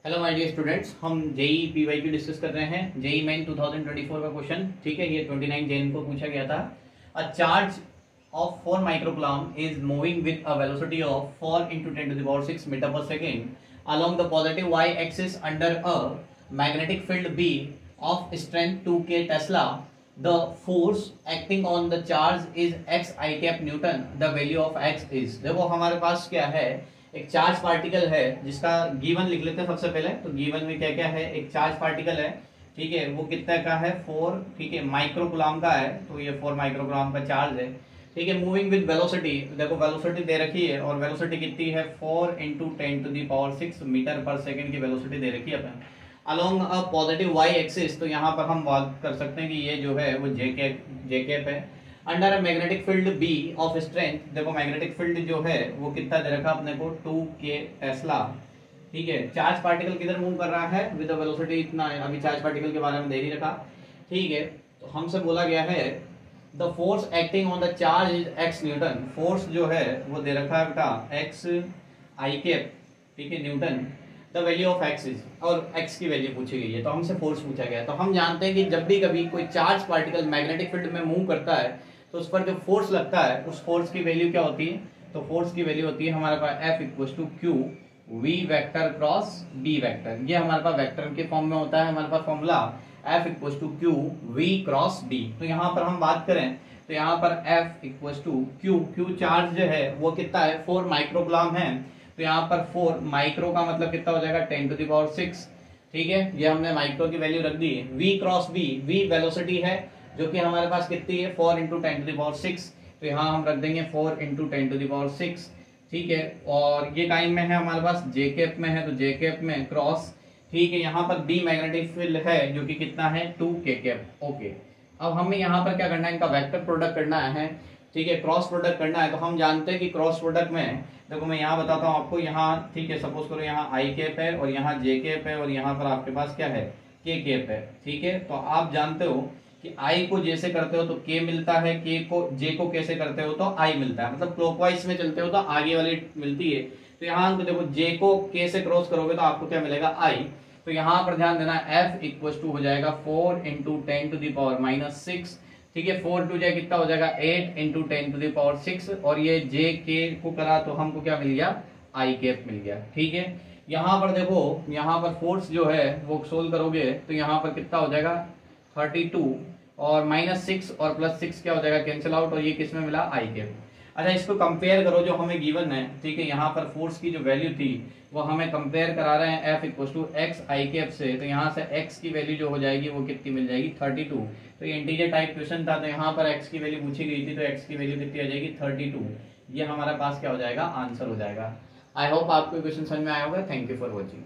Hello my dear students, हम JEE PYQ discuss कर रहे हैं। जेई मेन 2024 का क्वेश्चन, ठीक है। ये 29 जैन को पूछा गया था। A charge of 4 microcoulomb is moving with a velocity of 4 into 10 to the power 6 metre पर second along the positive y axis under a magnetic field B of strength 2k Tesla. The force acting on the charge is x I cap Newton. The value of x is, देखो हमारे पास क्या है, एक charge particle है जिसका given लिख लेते हैं सबसे पहले। तो गिवन में क्या क्या है, एक चार्ज पार्टिकल है, ठीक है। वो कितना का है, 4, ठीक है, माइक्रोकूलम का है। तो ये 4 माइक्रोकूलम का चार्ज है, ठीक है। मूविंग विद वेलोसिटी, देखो वेलोसिटी दे रखी है और वेलोसिटी कितनी है, 4 into 10 to the power 6 metre पर सेकेंड की वेलोसिटी दे रखी है अपन। Along a positive y axis, तो यहाँ पर हम बात कर सकते हैं कि ये जो है वो जे कैप है। Under a magnetic field B of strength, देखो मैग्नेटिक फील्ड जो है वो कितना दे रखा अपने को, 2k टेस्ला, ठीक है। चार्ज पार्टिकल किधर मूव कर रहा है, विद वेलोसिटी इतना है। अभी चार्ज पार्टिकल के बारे में दे ही रखा, ठीक है। तो हमसे बोला गया है the force acting on the charge is x Newton. Force जो है वो दे रखा है बेटा एक्स आई कैप, ठीक है, Newton. The value of x is, और एक्स की वैल्यू पूछी गई है, तो हमसे फोर्स पूछा गया है। तो हम जानते हैं कि जब भी कभी कोई चार्ज पार्टिकल मैग्नेटिक फील्ड में मूव करता है तो उस पर जो फोर्स लगता है उस फोर्स की वैल्यू क्या होती है, तो फोर्स की वैल्यू होती है हमारे पास F equal to q v vector cross B vector. ये हमारे पास वेक्टर के फॉर्म में होता है हमारे पास formula F equal to q v cross B. तो यहाँ पर हम बात करें तो यहाँ पर F equal to q charge जो है वो कितना है, 4 माइक्रोकूलम है। तो यहाँ पर 4 माइक्रो का मतलब कितना हो जाएगा, 10 to the power 6, ठीक है। ये हमने माइक्रो की वैल्यू रख दी। V cross B, v velocity है जो कि हमारे पास कितनी है, 4 into 10 to the power 6। तो यहाँ हम रख देंगे 4 into 10 to the power 6, ठीक है। और ये टाइम में है हमारे पास जे कैप में है, तो जे कैप में क्रॉस, ठीक है। यहाँ पर बी मैग्नेटिक फील्ड है जो कि कितना है, 2k कैप, ओके। अब हमें यहाँ पर क्या करना है, इनका वेक्टर प्रोडक्ट करना है, ठीक है, क्रॉस प्रोडक्ट करना है। तो हम जानते हैं कि क्रॉस प्रोडक्ट में, देखो मैं यहाँ बताता हूँ आपको, यहाँ ठीक है, सपोज करो यहाँ आई कैप है और यहाँ जे कैप है और यहाँ पर आपके पास क्या है, के कैप है, ठीक है। तो आप जानते हो कि आई को जे से करते हो तो के मिलता है, के को जे को कैसे करते हो तो आई मिलता है, मतलब क्लॉकवाइज में चलते हो तो आगे वाली मिलती है। तो यहाँ तो देखो जे को के से क्रॉस करोगे तो आपको क्या मिलेगा, आई। तो यहाँ पर ध्यान देना, F इक्वल टू हो जाएगा 4 into 10 to the power -6, ठीक है। 4 टू जाए कितना हो जाएगा, 8 into 10 to the power 6, और ये जे के को करा तो हमको क्या मिल गया, आई कैप मिल गया, ठीक है। यहाँ पर देखो, यहाँ पर फोर्स जो है वो सोल्व करोगे तो यहाँ पर कितना हो जाएगा, 32, और -6 और +6 क्या हो जाएगा, कैंसिल आउट, और ये किस में मिला, आई कैप। अच्छा, इसको कंपेयर करो जो हमें गिवन है, ठीक है। यहाँ पर फोर्स की जो वैल्यू थी वो हमें कंपेयर करा रहे हैं F equal to x i cap से। तो यहाँ से x की वैल्यू जो हो जाएगी वो कितनी मिल जाएगी, 32। तो ये इंटीजर टाइप क्वेश्चन था, तो यहाँ पर x की वैल्यू पूछी गई थी, तो x की वैल्यू कितनी आ जाएगी, 32। ये हमारे पास क्या हो जाएगा, आंसर हो जाएगा। आई होप आपको क्वेश्चन समझ में आया होगा। Thank you for watching.